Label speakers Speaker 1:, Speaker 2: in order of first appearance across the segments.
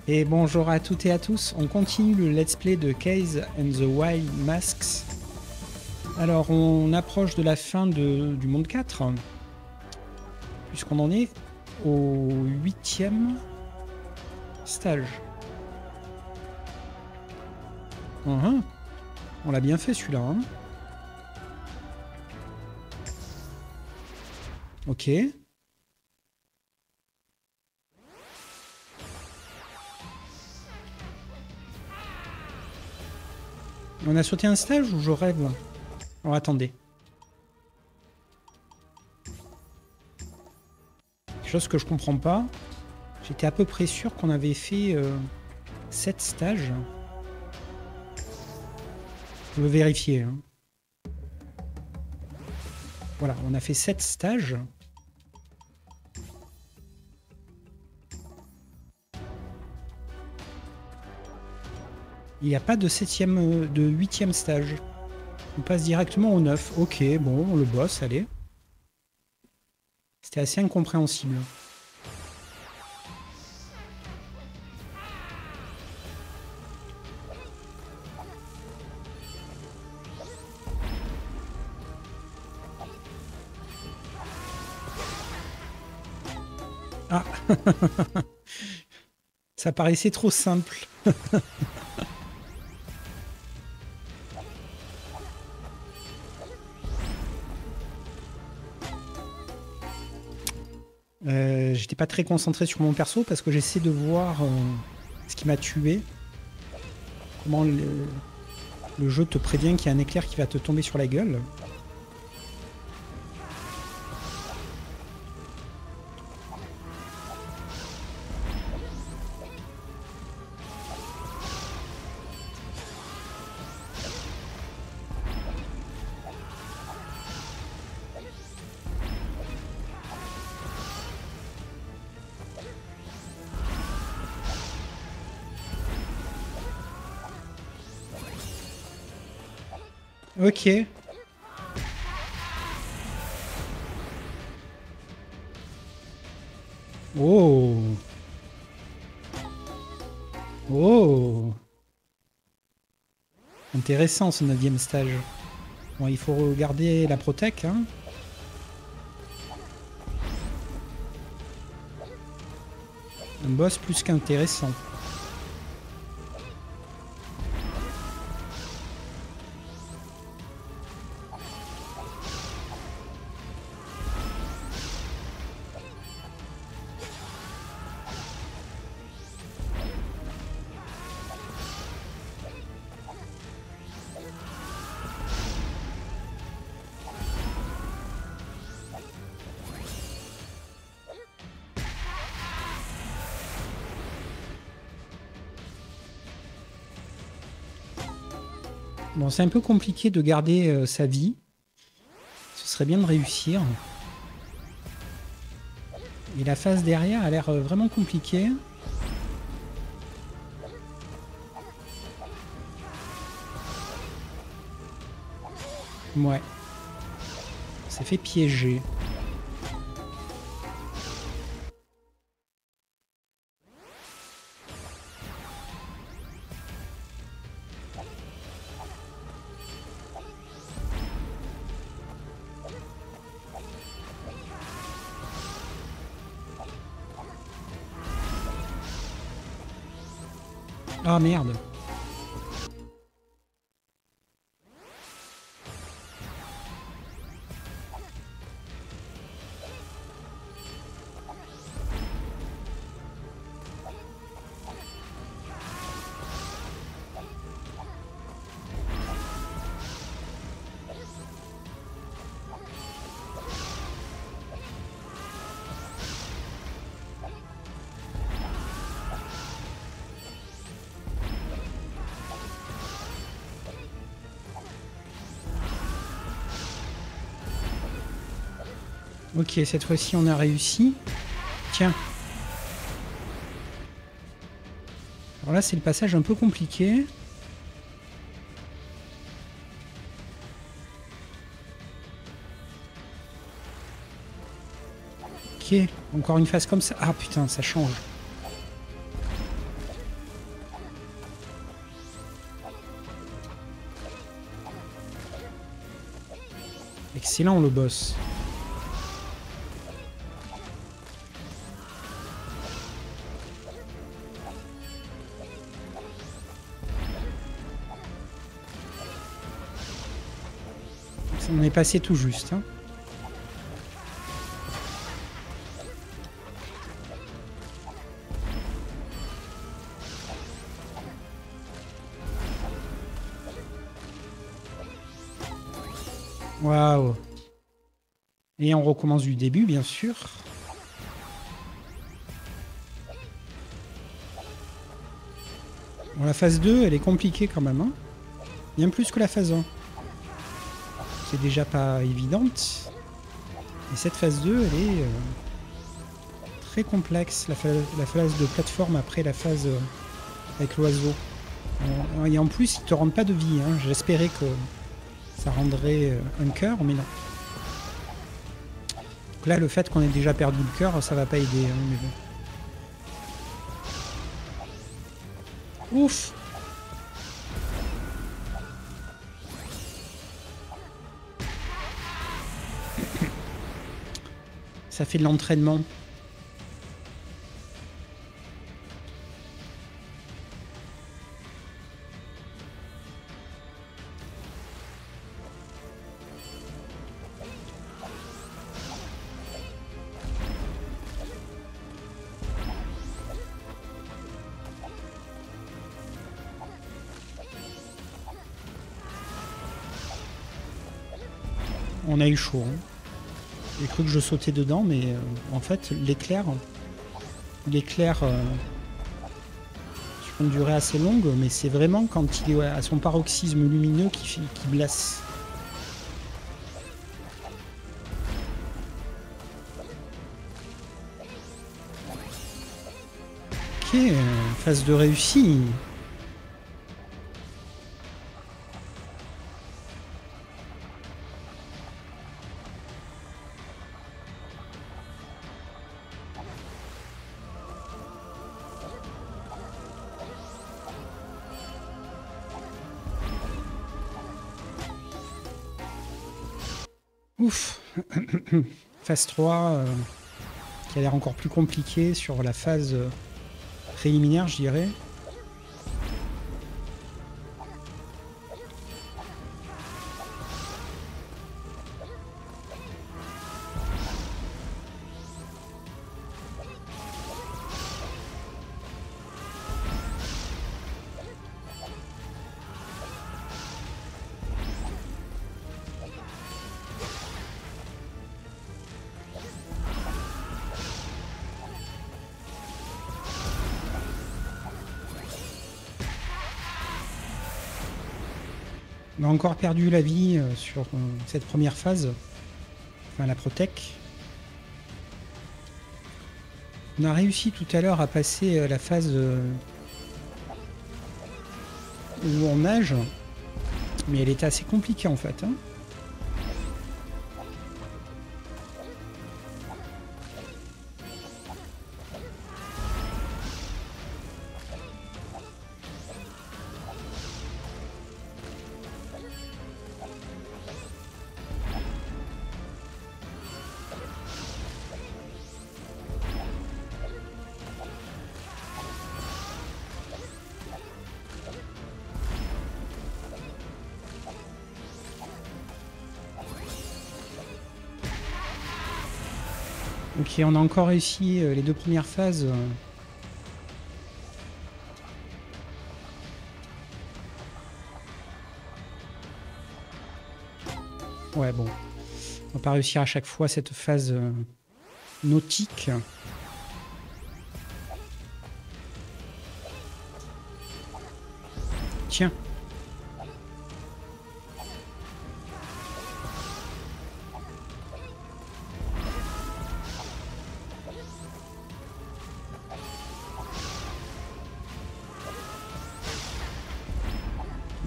Speaker 1: Et bonjour à toutes et à tous, on continue le let's play de Case and the Wild Masks. Alors on approche de la fin du monde 4, puisqu'on en est au 8e stage. On l'a bien fait celui-là. Hein. Ok. On a sauté un stage ou je rêve? Alors attendez. Quelque chose que je comprends pas. J'étais à peu près sûr qu'on avait fait 7 stages. Je veux vérifier. Hein. Voilà, on a fait 7 stages. Il n'y a pas de 8e stage. On passe directement au 9. Ok, bon, on le bosse, allez. C'était assez incompréhensible. Ah. Ça paraissait trop simple. J'étais pas très concentré sur mon perso parce que j'essaie de voir ce qui m'a tué. Comment le jeu te prévient qu'il y a un éclair qui va te tomber sur la gueule. Ok. Oh. Oh. Intéressant ce 9e stage. Bon, il faut regarder la protec. Hein. Un boss plus qu'intéressant. Bon, c'est un peu compliqué de garder sa vie. Ce serait bien de réussir. Et la phase derrière a l'air vraiment compliquée. Ouais. On s'est fait piéger. Ah merde. Ok, cette fois-ci on a réussi. Tiens. Alors là c'est le passage un peu compliqué. Ok, encore une phase comme ça. Ah putain, ça change. excellent le boss. On est passé tout juste. Hein. Waouh. Et on recommence du début, bien sûr. Bon, la phase 2, elle est compliquée quand même. Hein. Bien plus que la phase 1. C'est déjà pas évidente. Et cette phase 2, elle est très complexe. La phase de plateforme après la phase avec l'oiseau. Et en plus, ils te rendent pas de vie. Hein. J'espérais que ça rendrait un cœur, mais non. Donc là, le fait qu'on ait déjà perdu le cœur, ça va pas aider. Hein, mais bon. Ouf! Ça fait de l'entraînement. On a eu chaud. Hein. J'ai cru que je sautais dedans, mais en fait, l'éclair sur une durée assez longue, mais c'est vraiment quand il est à son paroxysme lumineux qui blasse. Ok, phase de réussi. Ouf. Phase 3 qui a l'air encore plus compliquée sur la phase préliminaire, je dirais. On a encore perdu la vie sur cette première phase, enfin la Protec. On a réussi tout à l'heure à passer la phase où on nage, mais elle était assez compliquée en fait. Hein. Ok, on a encore réussi les deux premières phases. Ouais, bon. On va pas réussir à chaque fois cette phase nautique. Tiens.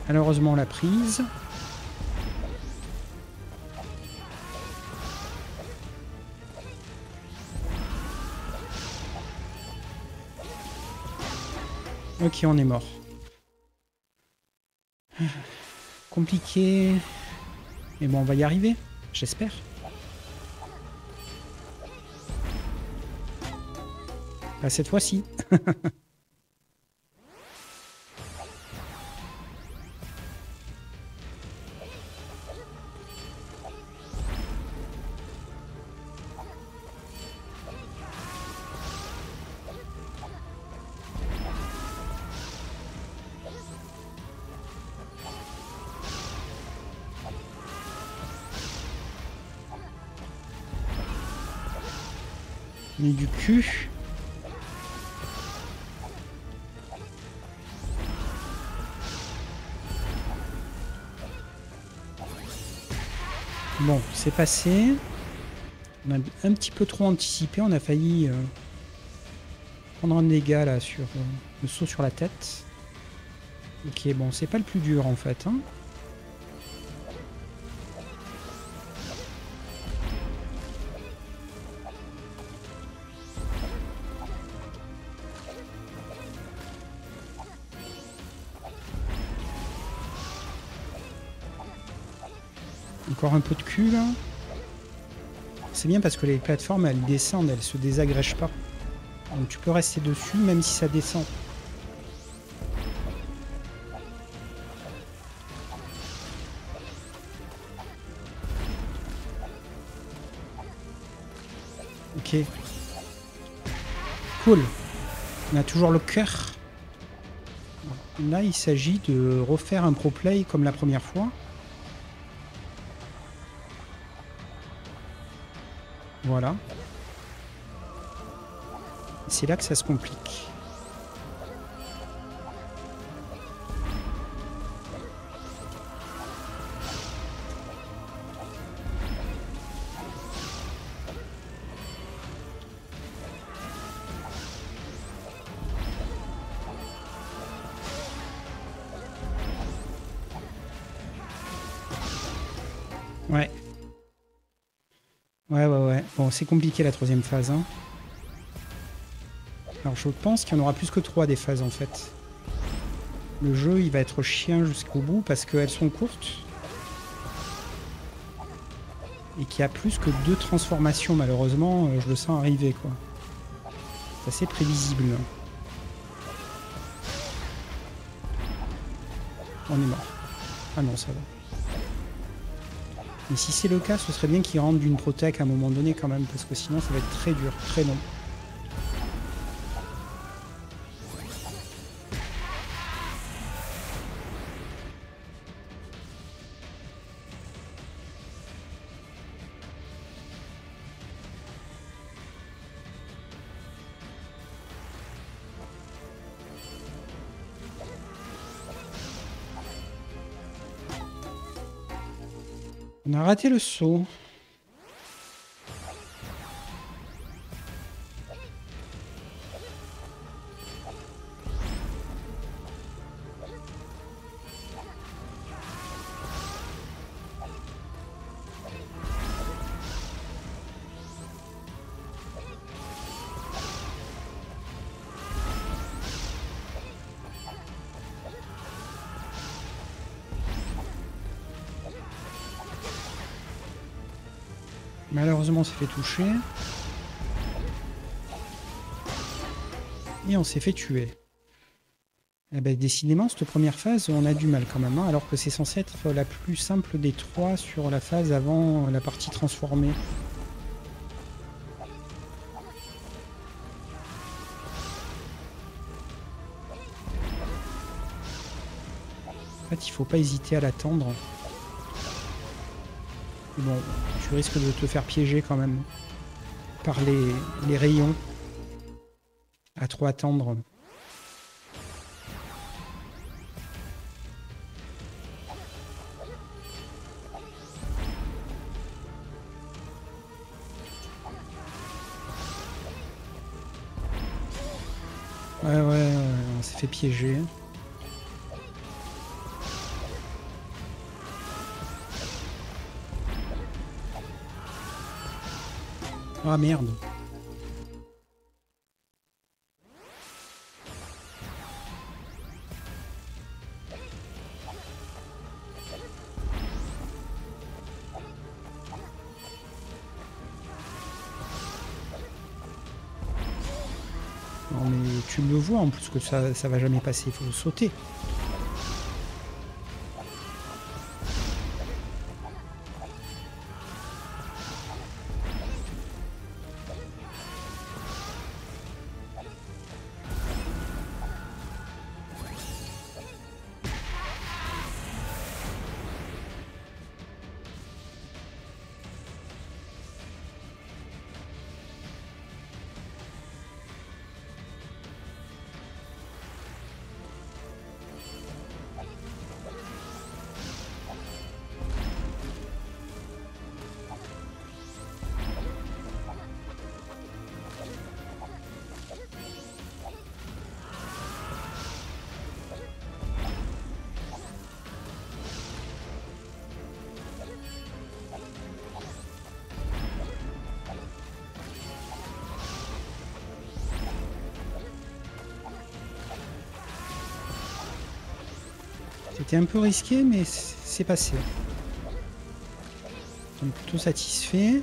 Speaker 1: Malheureusement, on l'a prise. Ok, on est mort. Compliqué. Mais bon, on va y arriver. J'espère. Bah, cette fois-ci. Mais du cul. Bon, c'est passé. On a un petit peu trop anticipé. On a failli prendre un dégât là sur le saut sur la tête. Ok, bon, c'est pas le plus dur en fait. Hein. Encore un peu de cul là. C'est bien parce que les plateformes elles descendent, elles se désagrègent pas. Donc tu peux rester dessus même si ça descend. Ok. Cool. On a toujours le cœur. Là il s'agit de refaire un pro play comme la première fois. Voilà. C'est là que ça se complique. Ouais. Ouais. Bon, c'est compliqué la troisième phase. Hein. Alors je pense qu'il y en aura plus que 3 des phases en fait. Le jeu il va être chiant jusqu'au bout parce qu'elles sont courtes. Et qu'il y a plus que 2 transformations malheureusement, je le sens arriver quoi. C'est assez prévisible. On est mort. Ah non ça va. Mais si c'est le cas, ce serait bien qu'il rentre d'une protec à un moment donné quand même, parce que sinon ça va être très dur, très long. On a raté le saut. Malheureusement, on s'est fait toucher. Et on s'est fait tuer. Eh ben, décidément, cette première phase, on a du mal quand même, hein, alors que c'est censé être la plus simple des 3 sur la phase avant la partie transformée. En fait, il faut pas hésiter à l'attendre. Bon, tu risques de te faire piéger quand même par les rayons. À trop attendre. Ouais, on s'est fait piéger. Ah merde. Non mais tu le vois en plus que ça va jamais passer, il faut sauter. C'était un peu risqué, mais c'est passé. Donc plutôt satisfait.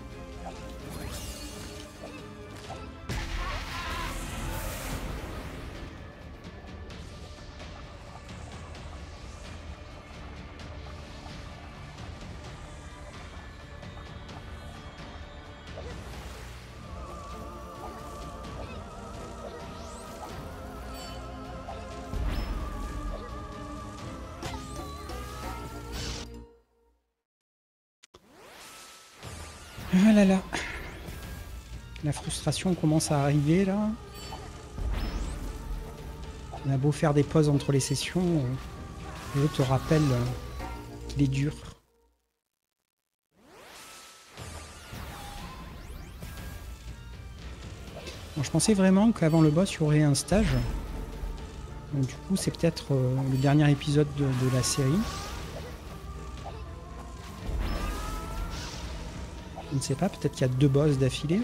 Speaker 1: Ah là là. La frustration commence à arriver là. On a beau faire des pauses entre les sessions, le jeu te rappelle qu'il est dur. Bon, je pensais vraiment qu'avant le boss il y aurait un stage. Donc, du coup c'est peut-être le dernier épisode de la série. Je ne sais pas, peut-être qu'il y a 2 boss d'affilée.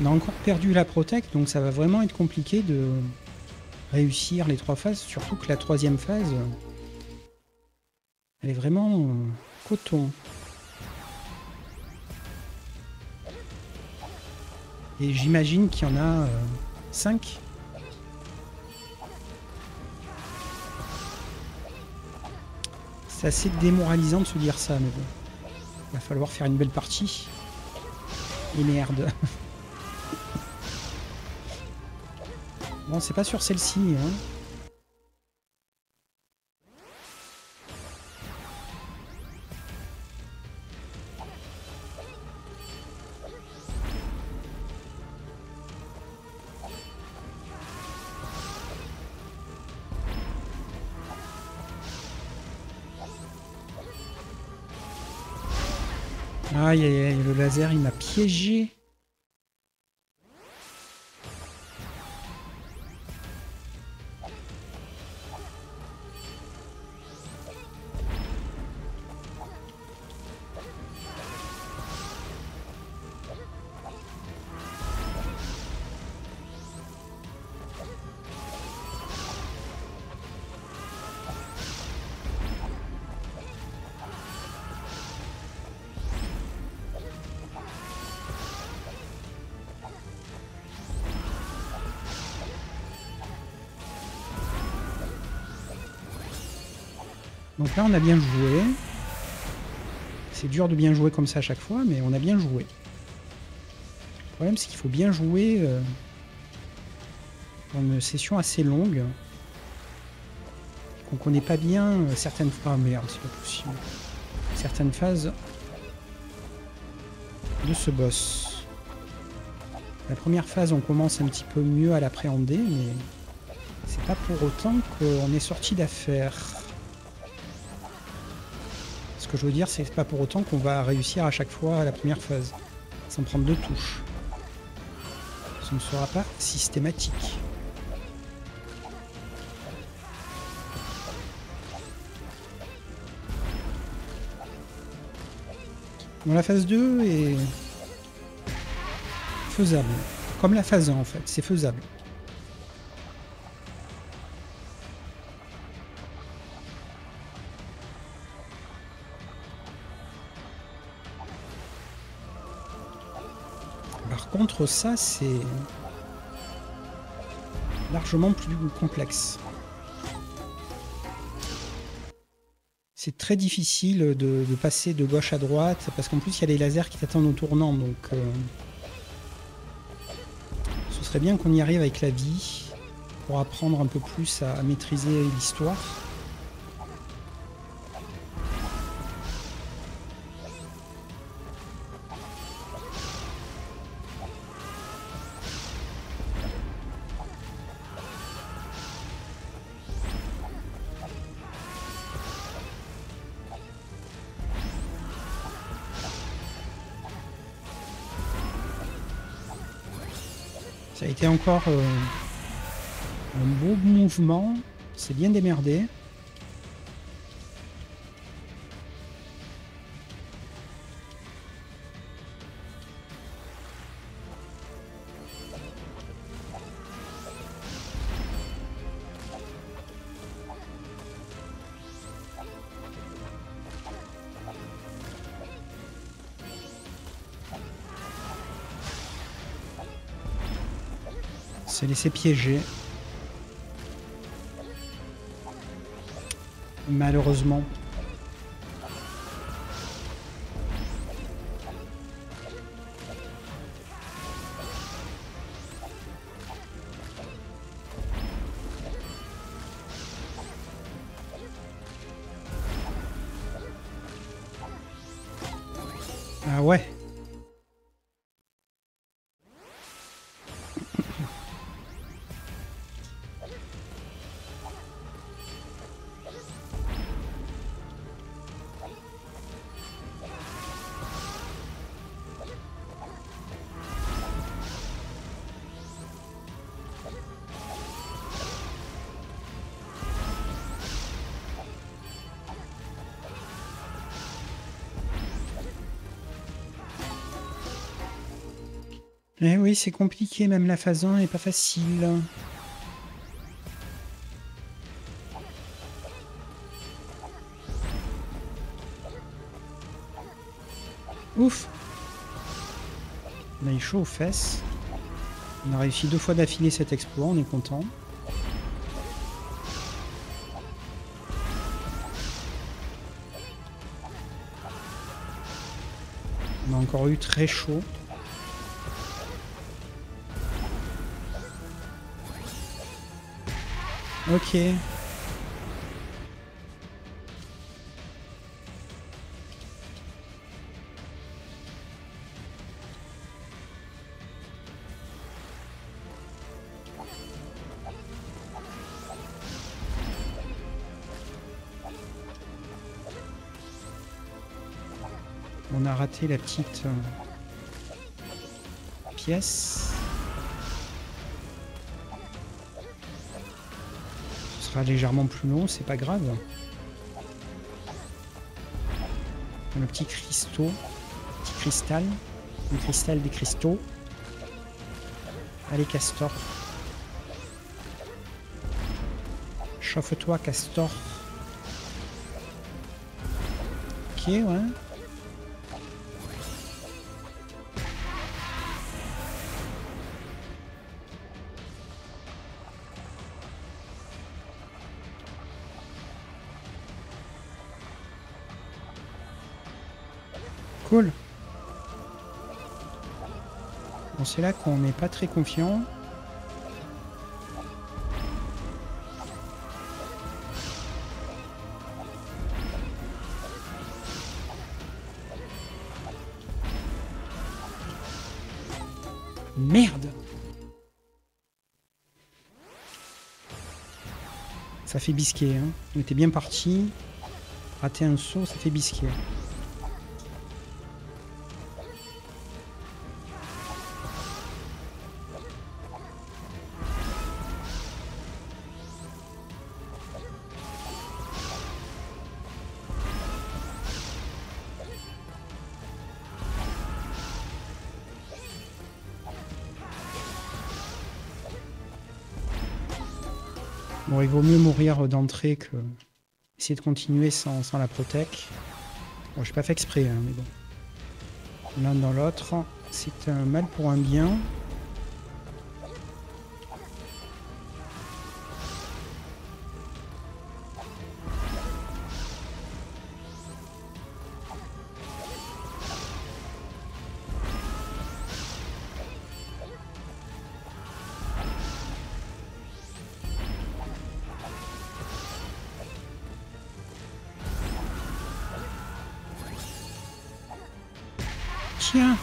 Speaker 1: On a encore perdu la protect, donc ça va vraiment être compliqué de réussir les 3 phases, surtout que la 3e phase, elle est vraiment coton. Et j'imagine qu'il y en a 5. C'est assez démoralisant de se dire ça, mais bon. Il va falloir faire une belle partie. Et merde. Bon, c'est pas sur celle-ci, hein. Aïe aïe aïe, le laser il m'a piégé. Donc là on a bien joué. C'est dur de bien jouer comme ça à chaque fois, mais on a bien joué. Le problème c'est qu'il faut bien jouer dans une session assez longue. On connaît pas bien certaines... Ah merde, c'est pas possible. Certaines phases de ce boss. La première phase, on commence un petit peu mieux à l'appréhender, mais c'est pas pour autant qu'on est sorti d'affaire. Ce que je veux dire, c'est pas pour autant qu'on va réussir à chaque fois à la première phase, sans prendre de touches. Ce ne sera pas systématique. Bon, la phase 2 est faisable. Comme la phase 1 en fait, c'est faisable. Par contre, ça, c'est largement plus complexe. C'est très difficile de passer de gauche à droite, parce qu'en plus, il y a les lasers qui t'attendent au tournant, donc ce serait bien qu'on y arrive avec la vie, pour apprendre un peu plus à maîtriser l'histoire. Ça a été encore un beau mouvement, c'est bien démerdé. Se laisser piéger. Malheureusement. Ah ouais. Eh oui, c'est compliqué, même la phase 1 n'est pas facile. Ouf! On a eu chaud aux fesses. On a réussi 2 fois d'affilée cet exploit, on est content. On a encore eu très chaud. Ok. On a raté la petite pièce. Ce sera légèrement plus long, c'est pas grave. Le petit cristaux, petit cristal, le cristal des cristaux. Allez Castor. Chauffe-toi Castor. Ok, ouais. Cool. Bon, c'est là qu'on n'est pas très confiant. Merde! Ça fait bisquer, hein. On était bien parti. Rater un saut, ça fait bisquer. Bon, il vaut mieux mourir d'entrée que essayer de continuer sans la protec. Bon, j'ai pas fait exprès, hein, mais bon. L'un dans l'autre, c'est un mal pour un bien. Tiens!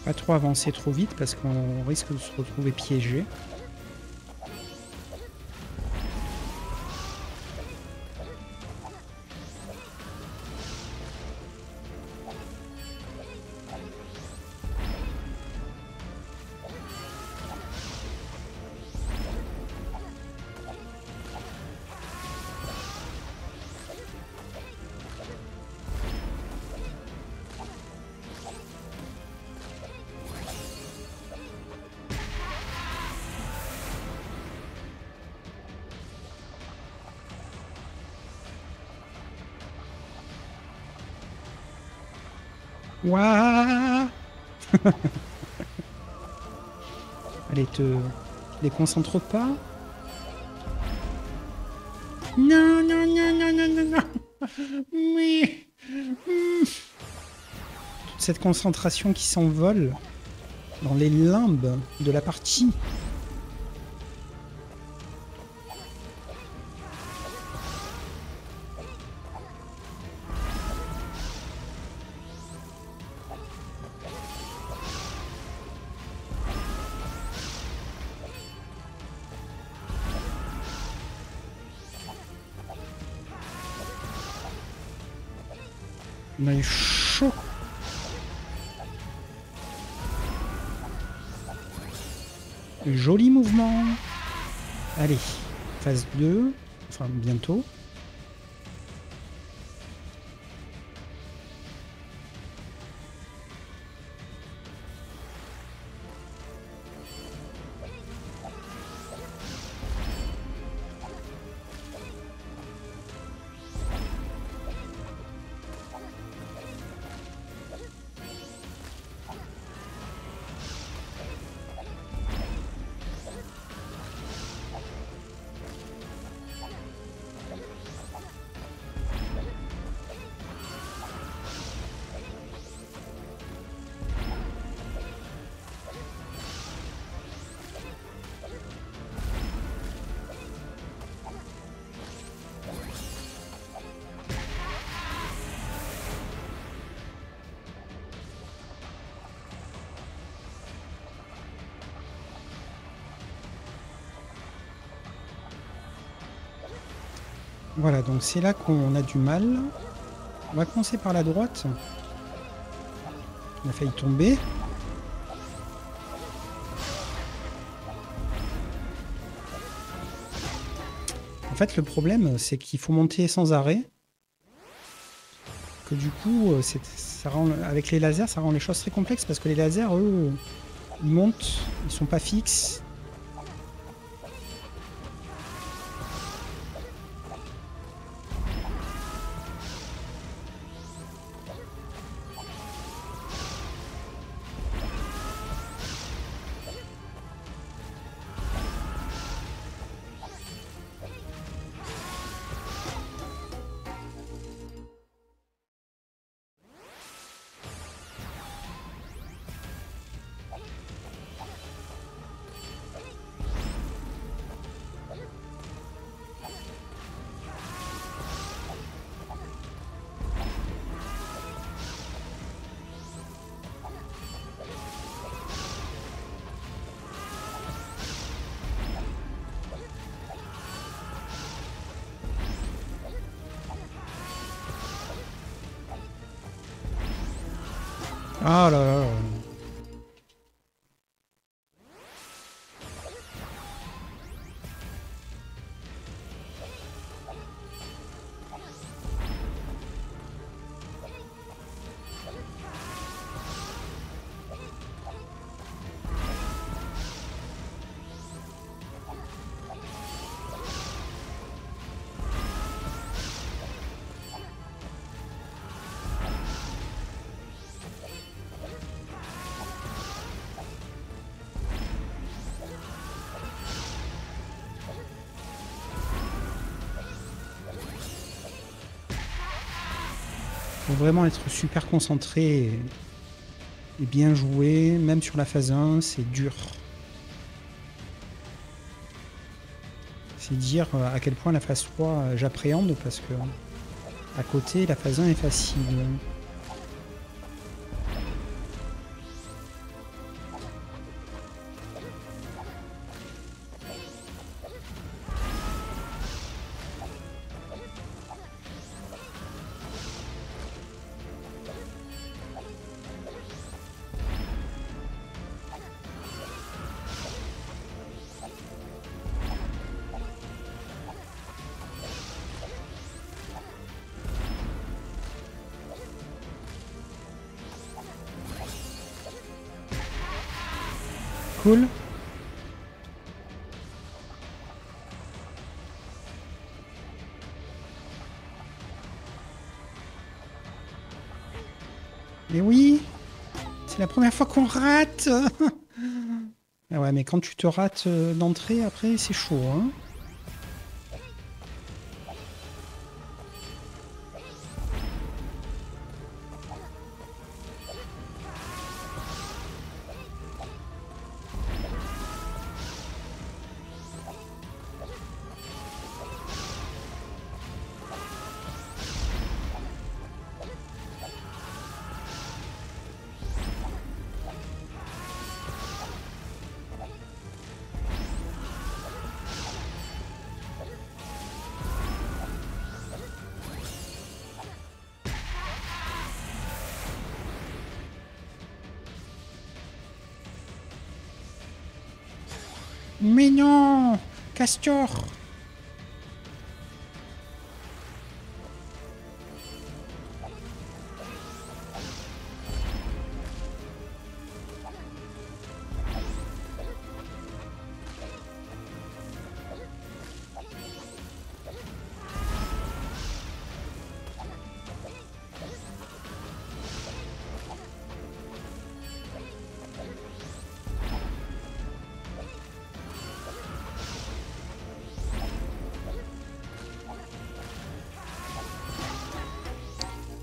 Speaker 1: Pas trop avancer trop vite parce qu'on risque de se retrouver piégé. Ouah. Allez, te déconcentre pas. Non, non, non, non, non, non, non. Mais... Toute cette concentration qui s'envole dans les limbes de la partie. On a eu chaud. Joli mouvement. Allez, phase 2. Enfin, bientôt. Voilà, donc c'est là qu'on a du mal. On va commencer par la droite. On a failli tomber. En fait, le problème, c'est qu'il faut monter sans arrêt. Que du coup, ça rend, avec les lasers, ça rend les choses très complexes parce que les lasers, eux, ils montent, ils sont pas fixes. Ah là là là. Faut vraiment être super concentré et bien jouer, même sur la phase 1, c'est dur. C'est dire à quel point la phase 3 j'appréhende parce que à côté la phase 1 est facile. Cool. Mais oui, c'est la première fois qu'on rate. Ah ouais, mais quand tu te rates d'entrée, après, c'est chaud, hein. Mais non, Castor.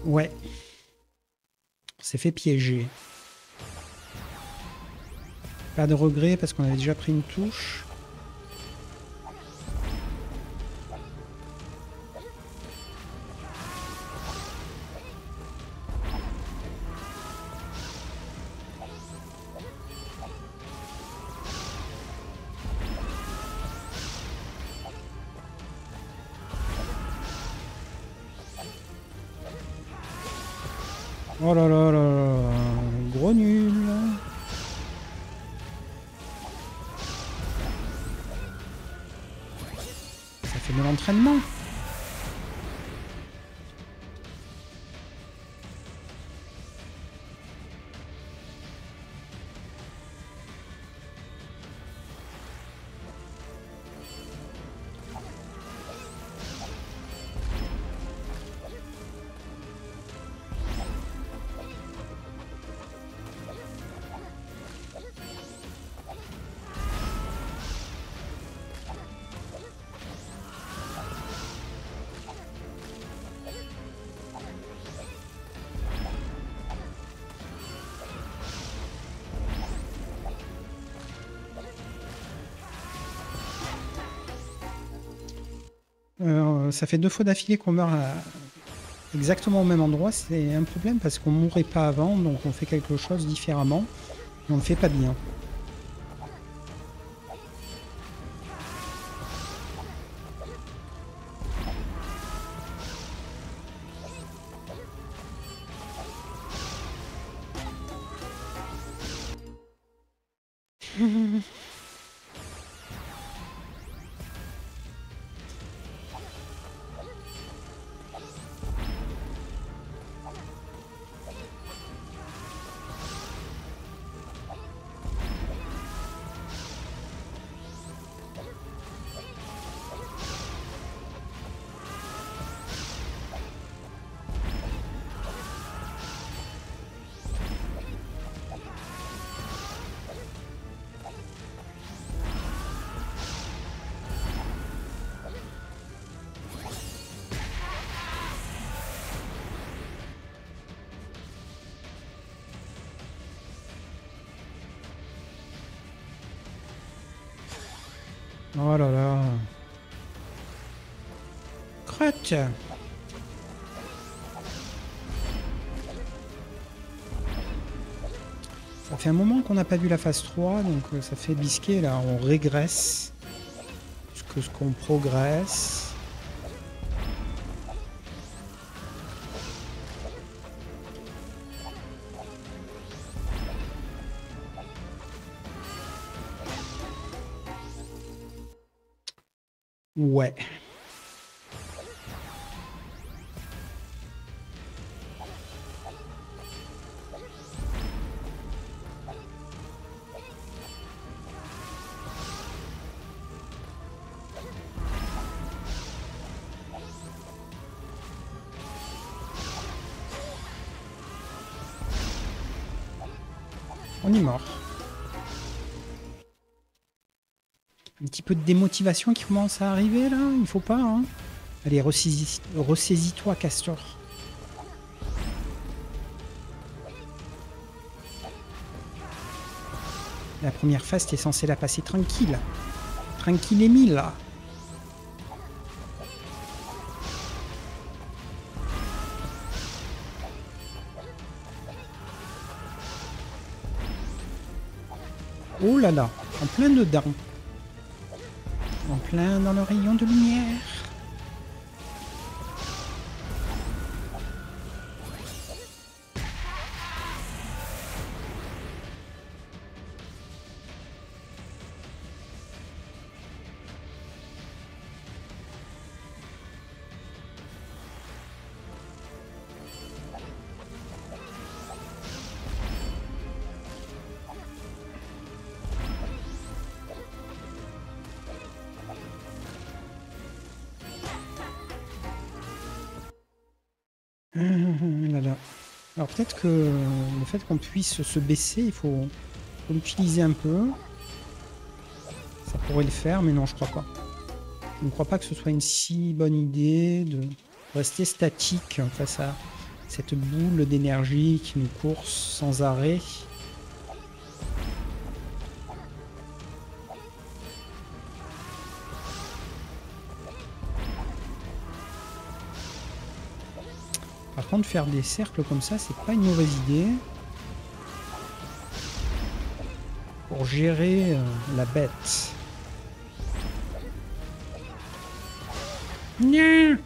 Speaker 1: Ouais. On s'est fait piéger. Pas de regret parce qu'on avait déjà pris une touche. Oh là là là là, gros nul. Ça fait de l'entraînement. Ça fait 2 fois d'affilée qu'on meurt exactement au même endroit. C'est un problème parce qu'on mourrait pas avant, donc on fait quelque chose différemment. Et on ne fait pas bien. Oh là là. Crotte. Ça fait un moment qu'on n'a pas vu la phase 3, donc ça fait bisquer là, on régresse plus que ce qu'on progresse. Ouais. On est mort. Un petit peu de démotivation qui commence à arriver là, il faut pas, hein. Allez, ressaisis-toi, Castor. La première phase, t'es censé la passer tranquille. Tranquille et mille, là. Oh là là, en plein dedans. En plein dans le rayon de lumière. Là là. Alors peut-être que le fait qu'on puisse se baisser, il faut l'utiliser un peu. Ça pourrait le faire, mais non, je crois pas. Je ne crois pas que ce soit une si bonne idée de rester statique face à cette boule d'énergie qui nous course sans arrêt. Par contre, faire des cercles comme ça, c'est pas une mauvaise idée. Pour gérer la bête. Nya.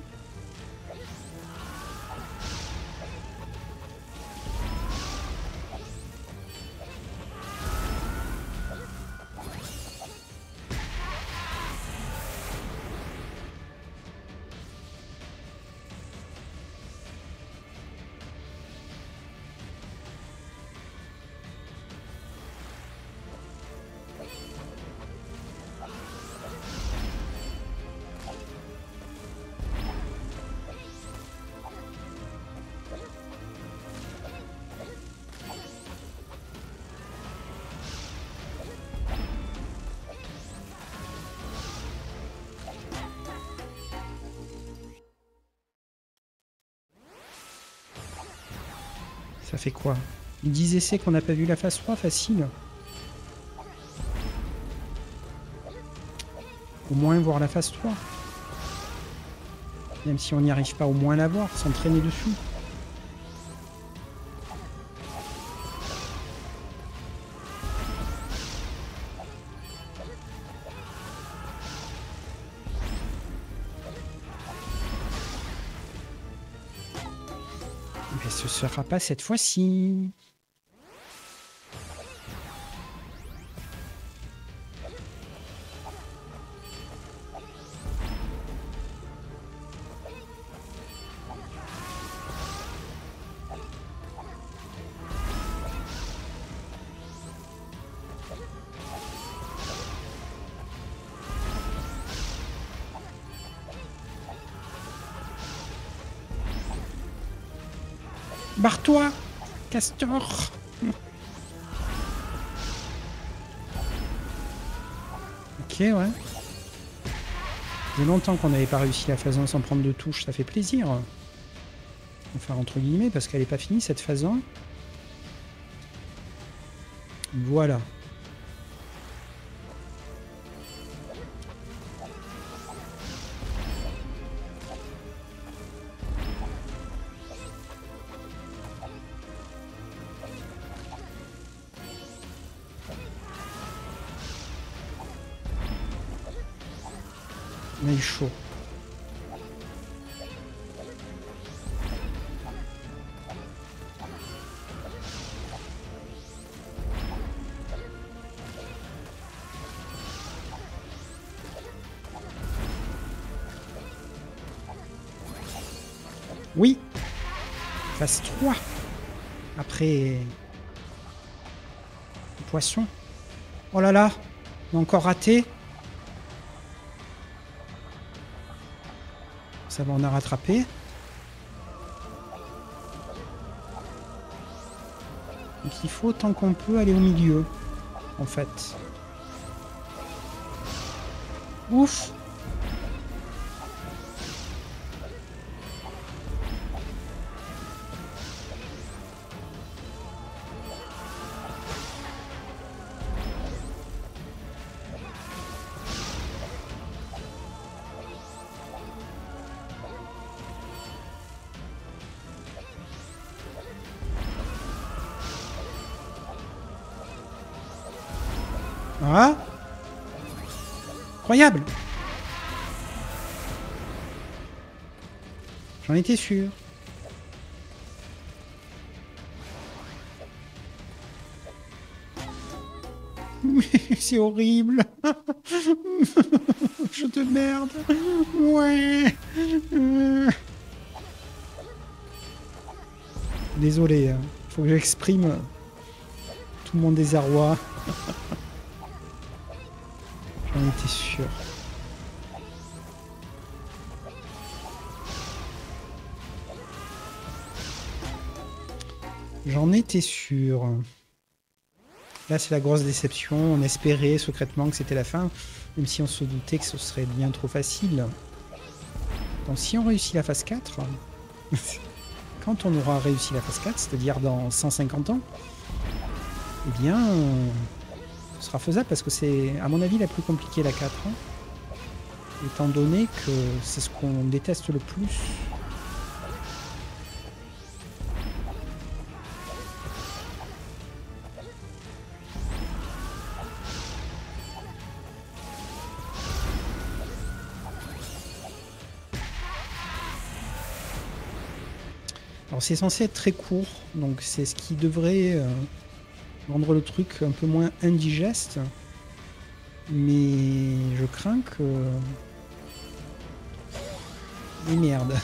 Speaker 1: Ça fait quoi? 10 essais qu'on n'a pas vu la phase 3, facile. Au moins voir la phase 3. Même si on n'y arrive pas, au moins la voir, s'entraîner dessus. Mais ce sera pas cette fois-ci. Barre-toi, Castor. Ok, ouais. Il y a longtemps qu'on n'avait pas réussi la phase 1 sans prendre de touche, ça fait plaisir. Enfin, entre guillemets, parce qu'elle n'est pas finie, cette phase 1. Voilà. On a eu chaud. Oui. Phase 3. Après... le poisson. Oh là là. On a encore raté. Ça va, on a rattrapé. Donc il faut tant qu'on peut aller au milieu, en fait. Ouf! Ah! Incroyable! J'en étais sûr. C'est horrible. Je te merde. Ouais. Désolé. Faut que j'exprime tout mon désarroi. J'en étais sûr. J'en étais sûr. Là, c'est la grosse déception. On espérait secrètement que c'était la fin, même si on se doutait que ce serait bien trop facile. Donc, si on réussit la phase 4, quand on aura réussi la phase 4, c'est-à-dire dans 150 ans, eh bien, ce sera faisable parce que c'est, à mon avis, la plus compliquée, la 4. Étant donné que c'est ce qu'on déteste le plus. Alors c'est censé être très court, donc c'est ce qui devrait rendre le truc un peu moins indigeste. Mais je crains que... Mais merde.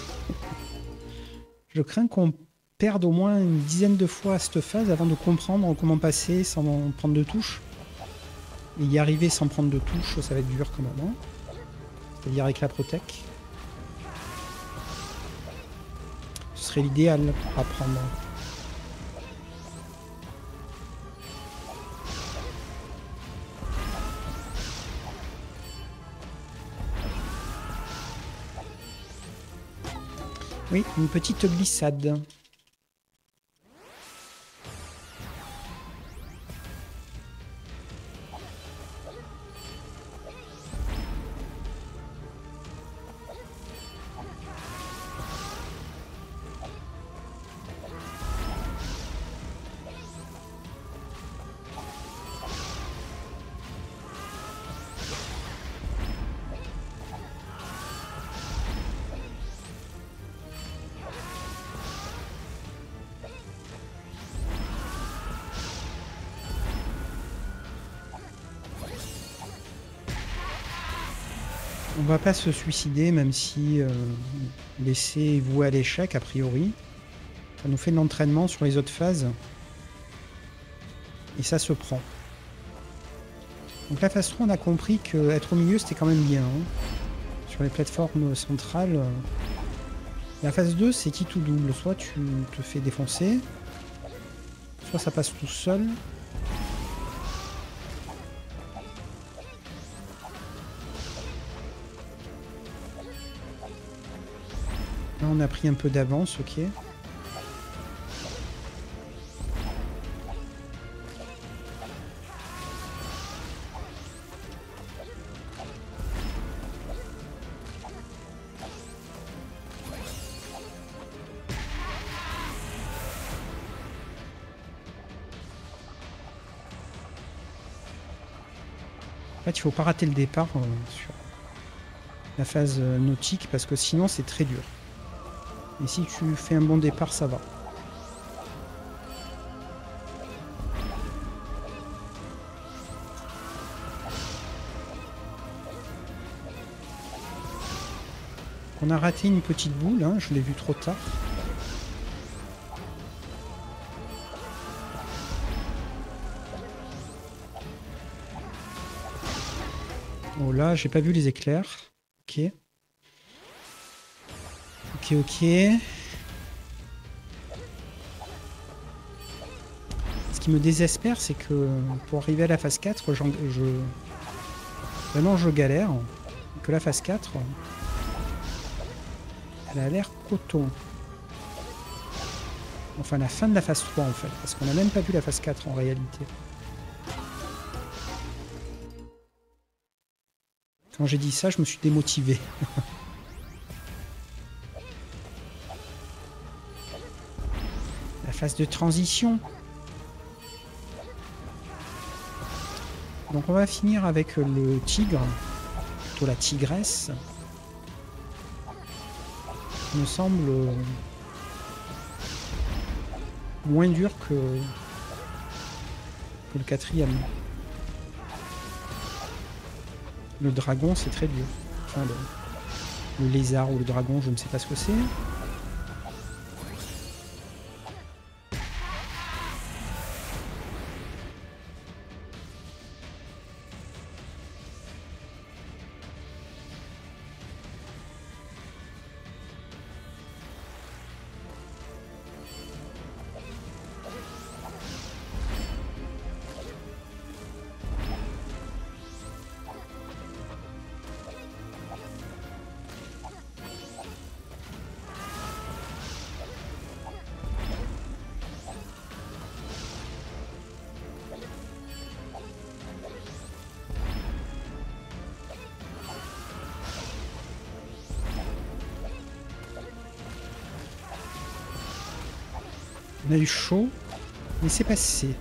Speaker 1: Je crains qu'on perde au moins une dizaine de fois cette phase avant de comprendre comment passer sans prendre de touche. Et y arriver sans prendre de touche, ça va être dur quand même. Hein, c'est-à-dire avec la Protec. Ce serait l'idéal à prendre. Oui, une petite glissade. On va pas se suicider, même si l'essai est voué à l'échec, a priori. Ça nous fait de l'entraînement sur les autres phases. Et ça se prend. Donc la phase 3, on a compris qu'être au milieu, c'était quand même bien. Hein. Sur les plateformes centrales. La phase 2, c'est qui tout double. Soit tu te fais défoncer, soit ça passe tout seul. Là, on a pris un peu d'avance, ok. En fait, il faut pas rater le départ sur la phase nautique, parce que sinon c'est très dur. Et si tu fais un bon départ, ça va. On a raté une petite boule, hein, je l'ai vu trop tard. Oh là, j'ai pas vu les éclairs. Ok. Ok, ok. Ce qui me désespère, c'est que pour arriver à la phase 4, vraiment je galère. Que la phase 4, elle a l'air coton. Enfin, la fin de la phase 3 en fait, parce qu'on n'a même pas vu la phase 4 en réalité. Quand j'ai dit ça, je me suis démotivé. La phase de transition. Donc on va finir avec le tigre, plutôt la tigresse. Il me semble moins dur que le quatrième. Le dragon, c'est très dur. Enfin, le lézard ou le dragon, je ne sais pas ce que c'est. On a eu chaud, mais c'est passé.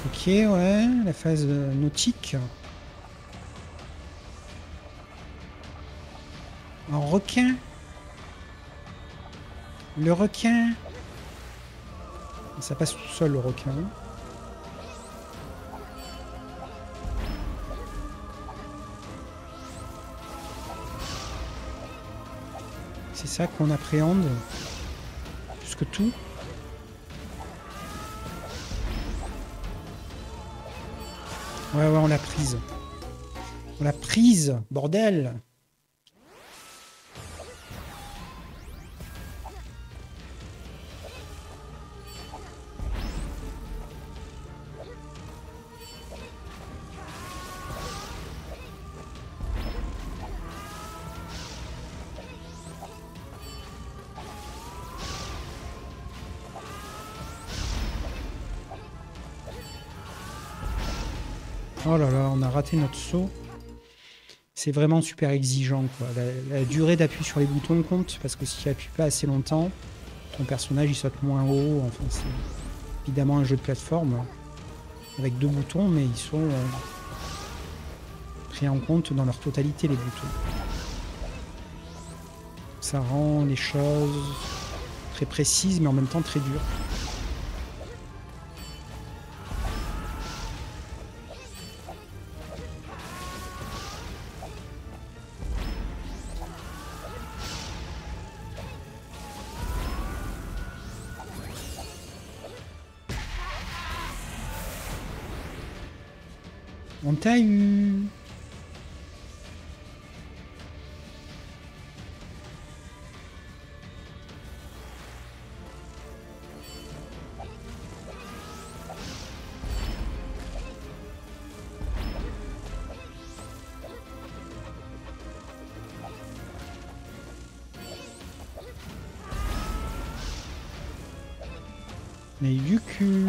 Speaker 1: Ok, ouais, la phase nautique. Un requin. Le requin. Ça passe tout seul, le requin. C'est ça qu'on appréhende. Plus que tout. Ouais, on l'a prise. On l'a prise, bordel! Oh là là, on a raté notre saut. C'est vraiment super exigeant, quoi. La durée d'appui sur les boutons compte, parce que si tu appuies pas assez longtemps, ton personnage il saute moins haut. Enfin, c'est évidemment un jeu de plateforme avec 2 boutons, mais ils sont pris en compte dans leur totalité, les boutons. Ça rend les choses très précises, mais en même temps très dures. On t'a eu. Mais du cul.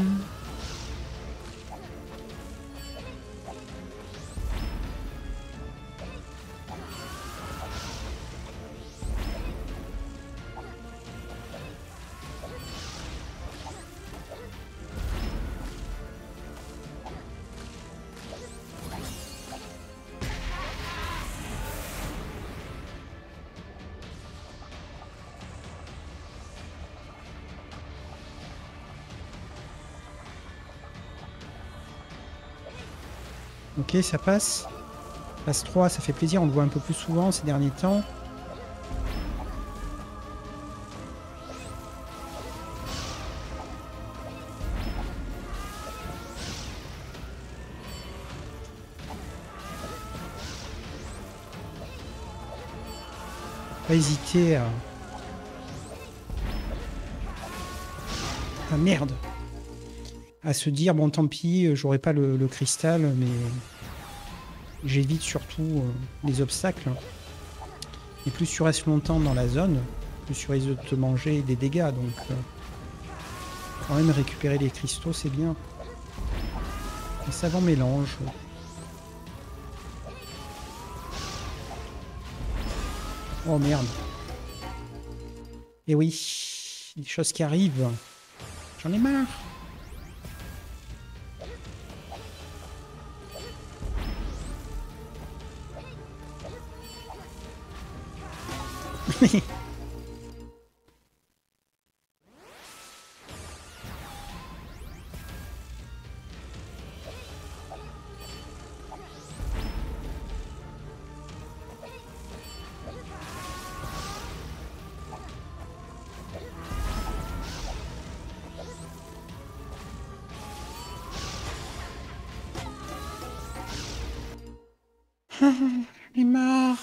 Speaker 1: Ok, ça passe. Phase 3, ça fait plaisir, on le voit un peu plus souvent ces derniers temps. Pas hésiter à... Ah merde! À se dire, bon tant pis, j'aurai pas le cristal, mais j'évite surtout les obstacles. Et plus tu restes longtemps dans la zone, plus tu risques de te manger des dégâts, donc quand même récupérer les cristaux c'est bien. Un savant mélange. Oh merde. Et oui, les choses qui arrivent. J'en ai marre. J'en ai marre.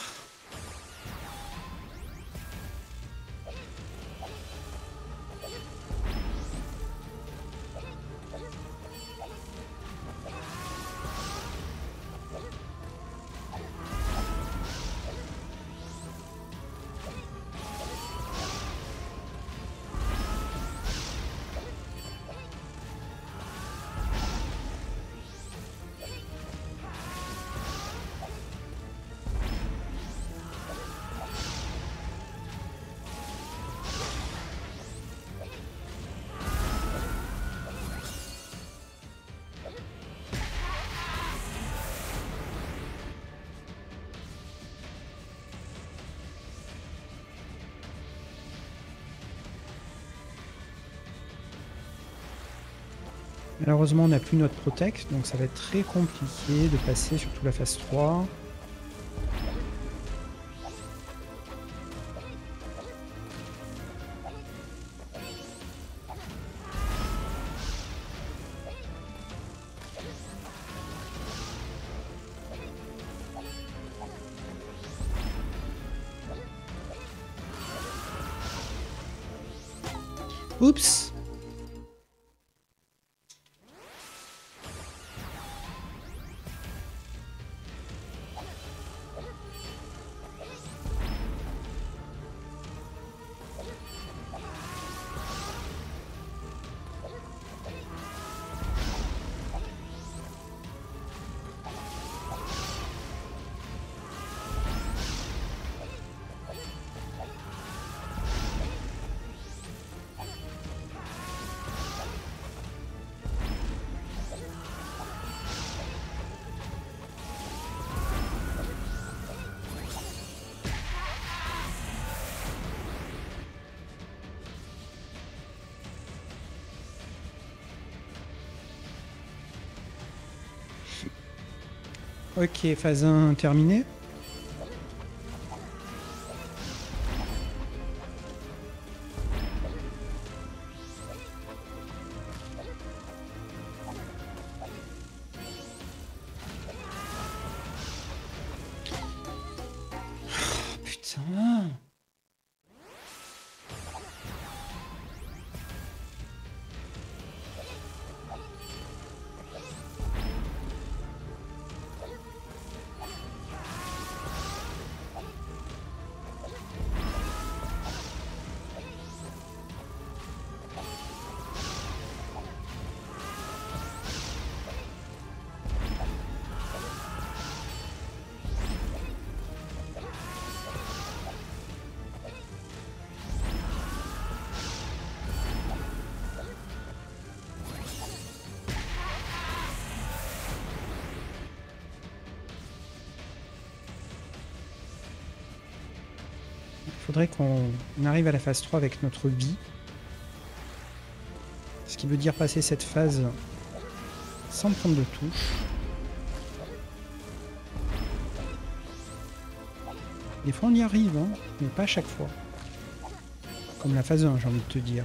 Speaker 1: Malheureusement, on n'a plus notre protect, donc ça va être très compliqué de passer surtout la phase 3. Oups! Ok, phase 1 terminée. Putain. Il faudrait qu'on arrive à la phase 3 avec notre vie. Ce qui veut dire passer cette phase sans prendre de touche. Des fois on y arrive, hein, mais pas à chaque fois. Comme la phase 1, j'ai envie de te dire.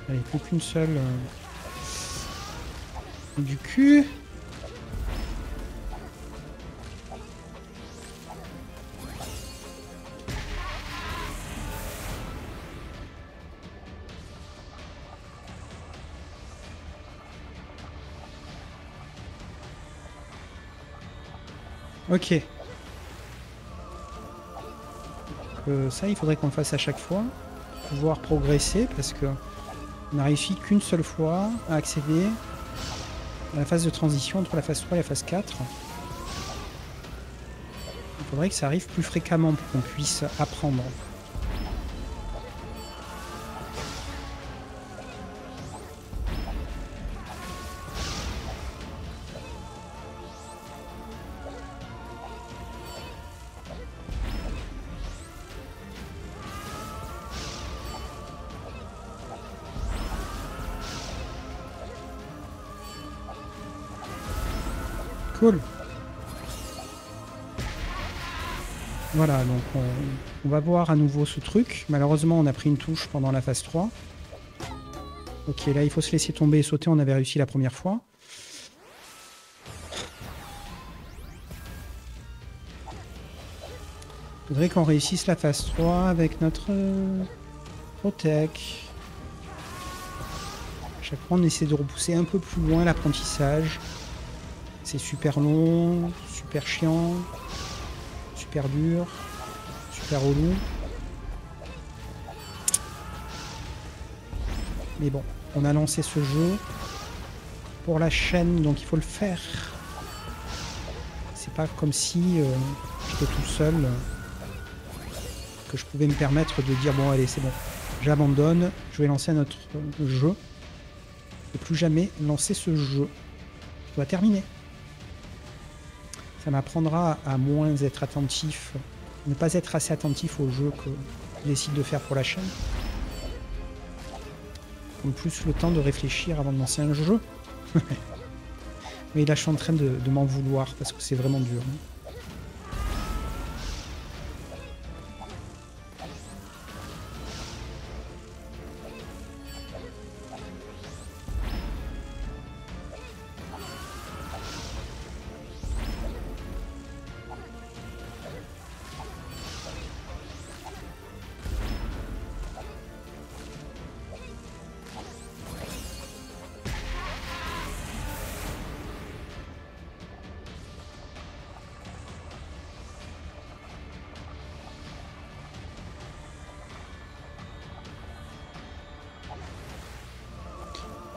Speaker 1: Allez, plus qu'une seule. Du cul. Ok. Ça, il faudrait qu'on le fasse à chaque fois pour pouvoir progresser parce que on n'a réussi qu'une seule fois à accéder à la phase de transition entre la phase 3 et la phase 4. Il faudrait que ça arrive plus fréquemment pour qu'on puisse apprendre. Cool. Voilà, donc on va voir à nouveau ce truc. Malheureusement, on a pris une touche pendant la phase 3. Ok, là, il faut se laisser tomber et sauter. On avait réussi la première fois. Il faudrait qu'on réussisse la phase 3 avec notre Protec. À chaque fois, on essaie de repousser un peu plus loin l'apprentissage. C'est super long, super chiant, super dur, super relou. Mais bon, on a lancé ce jeu pour la chaîne, donc il faut le faire. C'est pas comme si j'étais tout seul, que je pouvais me permettre de dire bon allez c'est bon, j'abandonne, je vais lancer un autre jeu. Et plus jamais lancer ce jeu. Je dois terminer. Ça m'apprendra à moins être attentif, ne pas être assez attentif au jeu que je décide de faire pour la chaîne. Comme plus le temps de réfléchir avant de lancer un jeu. Mais là je suis en train de m'en vouloir parce que c'est vraiment dur.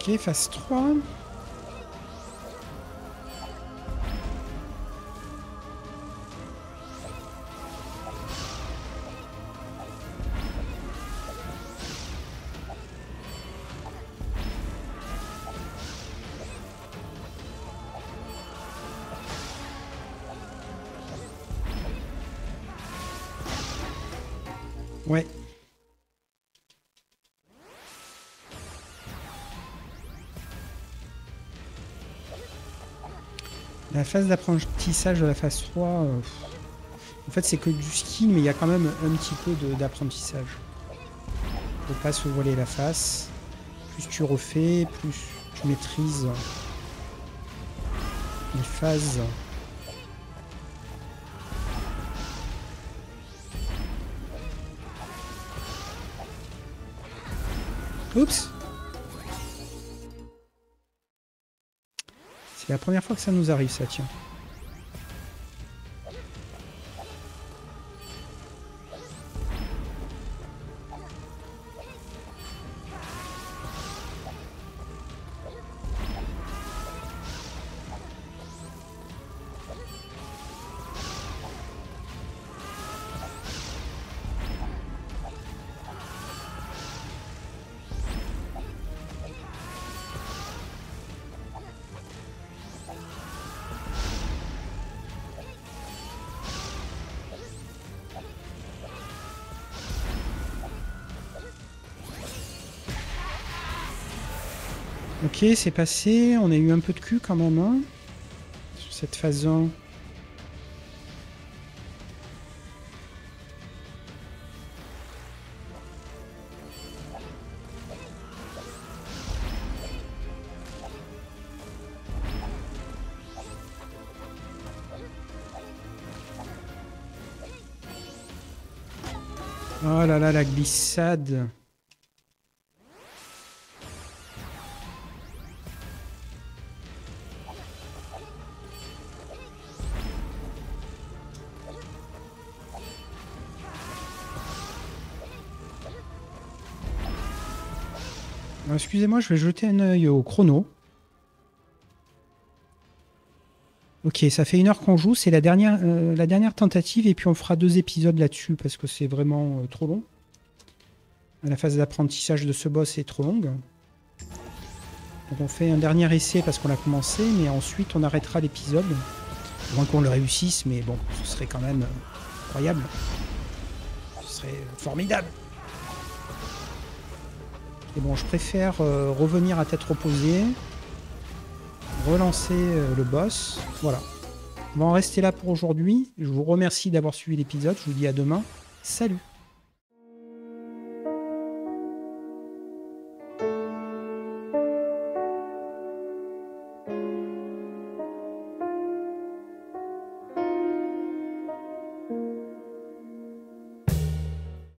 Speaker 1: Ok, phase 3. Ouais. La phase d'apprentissage de la phase 3, en fait c'est que du skill, mais il y a quand même un petit peu d'apprentissage. Faut pas se voiler la face. Plus tu refais, plus tu maîtrises les phases. Oups! C'est la première fois que ça nous arrive, ça, tiens. Ok, c'est passé. On a eu un peu de cul quand même, hein, sur cette phase 1. Oh là là, la glissade. Excusez-moi, je vais jeter un œil au chrono. Ok, ça fait 1 heure qu'on joue, c'est la dernière tentative et puis on fera 2 épisodes là-dessus parce que c'est vraiment trop long. La phase d'apprentissage de ce boss est trop longue. Donc on fait un dernier essai parce qu'on l'a commencé, mais ensuite on arrêtera l'épisode. À moins qu'on le réussisse, mais bon, ce serait quand même incroyable. Ce serait formidable. Et bon, je préfère revenir à tête reposée, relancer le boss. Voilà. On va en rester là pour aujourd'hui. Je vous remercie d'avoir suivi l'épisode. Je vous dis à demain. Salut!